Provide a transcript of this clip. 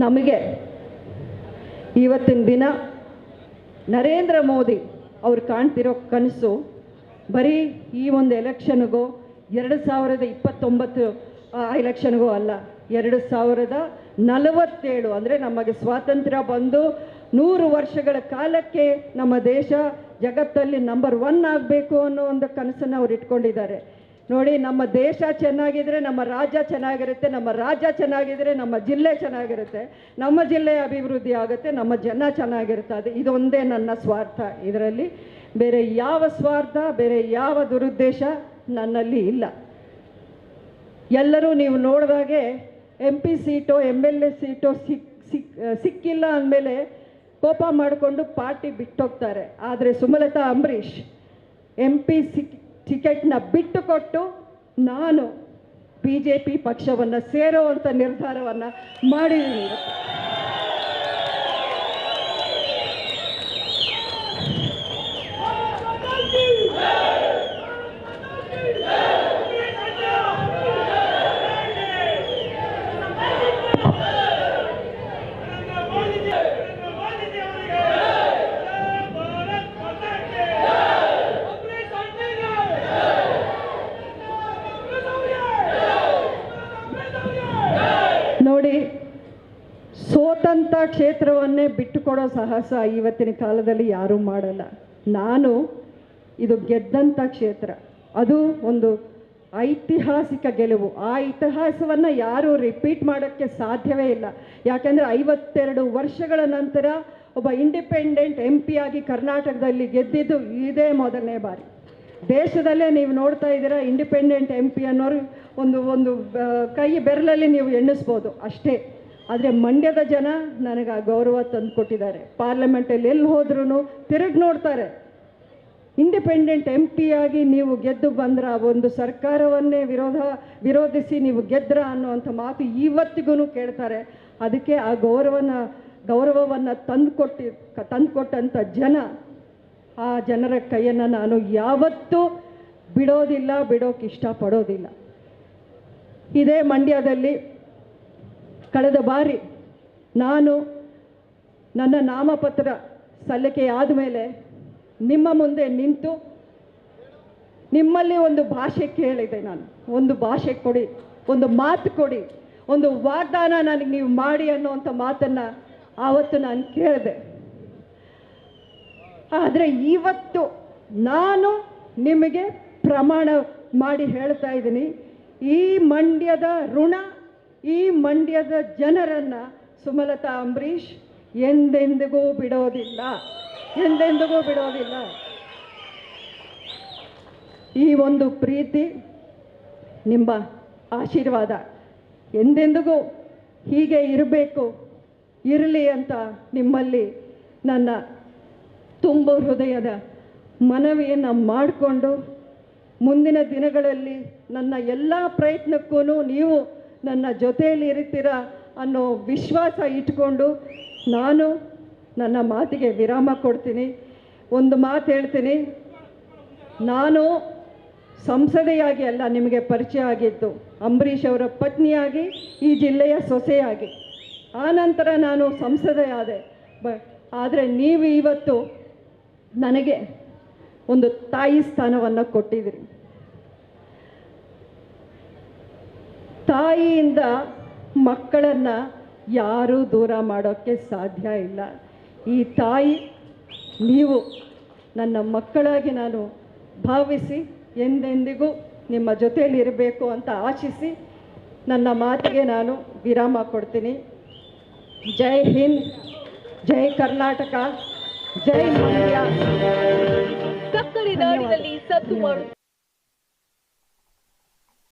ನಮಗೆ ಇವತ್ತಿನ ದಿನ ನರೇಂದ್ರ ಮೋದಿ ಅವ್ರು ಕಾಣ್ತಿರೋ ಕನಸು ಬರೀ ಈ ಒಂದು ಎಲೆಕ್ಷನ್ಗೋ 2029 ಎಲೆಕ್ಷನ್ಗೋ ಅಲ್ಲ, 2047 ಅಂದರೆ ನಮಗೆ ಸ್ವಾತಂತ್ರ್ಯ ಬಂದು 100 ವರ್ಷಗಳ ಕಾಲಕ್ಕೆ ನಮ್ಮ ದೇಶ ಜಗತ್ತಲ್ಲಿ ನಂಬರ್ 1 ಆಗಬೇಕು ಅನ್ನೋ ಒಂದು ಕನಸನ್ನು ಅವ್ರು ಇಟ್ಕೊಂಡಿದ್ದಾರೆ. ನೋಡಿ, ನಮ್ಮ ದೇಶ ಚೆನ್ನಾಗಿದ್ರೆ ನಮ್ಮ ರಾಜ್ಯ ಚೆನ್ನಾಗಿರುತ್ತೆ, ನಮ್ಮ ರಾಜ್ಯ ಚೆನ್ನಾಗಿದ್ರೆ ನಮ್ಮ ಜಿಲ್ಲೆ ಚೆನ್ನಾಗಿರುತ್ತೆ, ನಮ್ಮ ಜಿಲ್ಲೆ ಅಭಿವೃದ್ಧಿ ಆಗುತ್ತೆ, ನಮ್ಮ ಜನ ಚೆನ್ನಾಗಿರುತ್ತೆ. ಅದು ಇದೊಂದೇ ನನ್ನ ಸ್ವಾರ್ಥ. ಇದರಲ್ಲಿ ಬೇರೆ ಯಾವ ಸ್ವಾರ್ಥ, ಬೇರೆ ಯಾವ ದುರುದ್ದೇಶ ನನ್ನಲ್ಲಿ ಇಲ್ಲ. ಎಲ್ಲರೂ ನೀವು ನೋಡಿದಾಗೆ MP ಸೀಟೋ MLA ಸೀಟೋ ಸಿಕ್ಕಿಲ್ಲ ಅಂದಮೇಲೆ ಕೋಪ ಮಾಡಿಕೊಂಡು ಪಾರ್ಟಿ ಬಿಟ್ಟೋಗ್ತಾರೆ. ಆದರೆ ಸುಮಲತಾ ಅಂಬರೀಷ್ MP ಟಿಕೆಟ್ನ ಬಿಟ್ಟು ಕೊಟ್ಟು ನಾನು BJP ಪಕ್ಷವನ್ನು ಸೇರುವಂಥ ನಿರ್ಧಾರವನ್ನು ಮಾಡಿದ್ದೀನಿ. ನೋಡಿ, ಸೋತಂಥ ಕ್ಷೇತ್ರವನ್ನೇ ಬಿಟ್ಟುಕೊಡೋ ಸಾಹಸ ಇವತ್ತಿನ ಕಾಲದಲ್ಲಿ ಯಾರೂ ಮಾಡಲ್ಲ. ಇದು ಗೆದ್ದಂಥ ಕ್ಷೇತ್ರ, ಅದು ಒಂದು ಐತಿಹಾಸಿಕ ಗೆಲುವು. ಆ ಇತಿಹಾಸವನ್ನು ಯಾರೂ ರಿಪೀಟ್ ಮಾಡೋಕ್ಕೆ ಸಾಧ್ಯವೇ ಇಲ್ಲ. ಯಾಕೆಂದರೆ 52 ವರ್ಷಗಳ ನಂತರ ಒಬ್ಬ ಇಂಡಿಪೆಂಡೆಂಟ್ MP ಆಗಿ ಕರ್ನಾಟಕದಲ್ಲಿ ಗೆದ್ದಿದ್ದು ಇದೇ ಮೊದಲನೇ ಬಾರಿ. ದೇಶದಲ್ಲೇ ನೀವು ನೋಡ್ತಾ ಇದ್ದೀರಾ, ಇಂಡಿಪೆಂಡೆಂಟ್ MP ಅನ್ನೋರು ಒಂದು ಕೈ ಬೆರಳಲ್ಲಿ ನೀವು ಎಣ್ಣಿಸ್ಬೋದು ಅಷ್ಟೇ. ಆದರೆ ಮಂಡ್ಯದ ಜನ ನನಗೆ ಆ ಗೌರವ ತಂದು ಕೊಟ್ಟಿದ್ದಾರೆ. ಪಾರ್ಲಿಮೆಂಟಲ್ಲಿ ಎಲ್ಲಿ ಹೋದ್ರೂ ತಿರುಗಿ ನೋಡ್ತಾರೆ. ಇಂಡಿಪೆಂಡೆಂಟ್ MP ಆಗಿ ನೀವು ಗೆದ್ದು ಬಂದ್ರ, ಒಂದು ಸರ್ಕಾರವನ್ನೇ ವಿರೋಧಿಸಿ ನೀವು ಗೆದ್ರ ಅನ್ನುವಂಥ ಮಾತು ಇವತ್ತಿಗೂ ಕೇಳ್ತಾರೆ. ಅದಕ್ಕೆ ಆ ಗೌರವವನ್ನು ತಂದುಕೊಟ್ಟಂಥ ಜನ, ಆ ಜನರ ಕೈಯನ್ನು ನಾನು ಯಾವತ್ತೂ ಬಿಡೋದಿಲ್ಲ, ಬಿಡೋಕ್ಕೆ ಇಷ್ಟಪಡೋದಿಲ್ಲ. ಇದೇ ಮಂಡ್ಯದಲ್ಲಿ ಕಳೆದ ಬಾರಿ ನಾನು ನನ್ನ ನಾಮಪತ್ರ ಸಲ್ಲಿಕೆ ಆದಮೇಲೆ ನಿಮ್ಮ ಮುಂದೆ ನಿಂತು ನಿಮ್ಮಲ್ಲಿ ಒಂದು ಭಾಷೆ ಕೇಳಿದೆ. ನಾನು ಒಂದು ಭಾಷೆ ಕೊಡಿ, ಒಂದು ಮಾತು ಕೊಡಿ, ಒಂದು ವಾಗ್ದಾನ ನನಗೆ ನೀವು ಮಾಡಿ ಅನ್ನೋವಂಥ ಮಾತನ್ನು ಆವತ್ತು ನಾನು ಕೇಳಿದೆ. ಆದರೆ ಇವತ್ತು ನಾನು ನಿಮಗೆ ಪ್ರಮಾಣ ಮಾಡಿ ಹೇಳ್ತಾ ಇದ್ದೀನಿ, ಈ ಮಂಡ್ಯದ ಋಣ, ಈ ಮಂಡ್ಯದ ಜನರನ್ನು ಸುಮಲತಾ ಅಂಬರೀಷ್ ಎಂದೆಂದಿಗೂ ಬಿಡೋದಿಲ್ಲ, ಎಂದೆಂದಿಗೂ ಬಿಡೋದಿಲ್ಲ. ಈ ಒಂದು ಪ್ರೀತಿ, ನಿಮ್ಮ ಆಶೀರ್ವಾದ ಎಂದೆಂದಿಗೂ ಹೀಗೆ ಇರಲಿ ಅಂತ ನಿಮ್ಮಲ್ಲಿ ನನ್ನ ತುಂಬ ಹೃದಯದ ಮನವಿಯನ್ನು ಮಾಡಿಕೊಂಡು, ಮುಂದಿನ ದಿನಗಳಲ್ಲಿ ನನ್ನ ಎಲ್ಲ ಪ್ರಯತ್ನಕ್ಕೂ ನೀವು ನನ್ನ ಜೊತೆಯಲ್ಲಿ ಇರ್ತೀರ ಅನ್ನೋ ವಿಶ್ವಾಸ ಇಟ್ಕೊಂಡು ನಾನು ನನ್ನ ಮಾತಿಗೆ ವಿರಾಮ ಕೊಡ್ತೀನಿ. ಒಂದು ಮಾತು ಹೇಳ್ತೀನಿ, ನಾನು ಸಂಸದೆಯಾಗಿ ಅಲ್ಲ ನಿಮಗೆ ಪರಿಚಯ ಆಗಿದ್ದು, ಅಂಬರೀಷ್ ಅವರ ಪತ್ನಿಯಾಗಿ, ಈ ಜಿಲ್ಲೆಯ ಸೊಸೆಯಾಗಿ. ಆನಂತರ ನಾನು ಸಂಸದೆ ಆದೆ. ಆದರೆ ನೀವು ಇವತ್ತು ನನಗೆ ಒಂದು ತಾಯಿ ಸ್ಥಾನವನ್ನು ಕೊಟ್ಟಿದ್ದೀರಿ. ತಾಯಿಯಿಂದ ಮಕ್ಕಳನ್ನು ಯಾರೂ ದೂರ ಮಾಡೋಕ್ಕೆ ಸಾಧ್ಯ ಇಲ್ಲ. ಈ ತಾಯಿ ನೀವು ನನ್ನ ಮಕ್ಕಳಾಗಿ ನಾನು ಭಾವಿಸಿ ಎಂದೆಂದಿಗೂ ನಿಮ್ಮ ಜೊತೆಯಲ್ಲಿ ಇರಬೇಕು ಅಂತ ಆಶಿಸಿ ನನ್ನ ಮಾತಿಗೆ ನಾನು ವಿರಾಮ ಕೊಡ್ತೀನಿ. ಜೈ ಹಿಂದ್, ಜೈ ಕರ್ನಾಟಕ, ಜೈ ಮಂಡ್ಯ. ಸಕ್ಕರೆ ನಾಡಿನಲ್ಲಿ ಸದ್ದು ಮಾಡು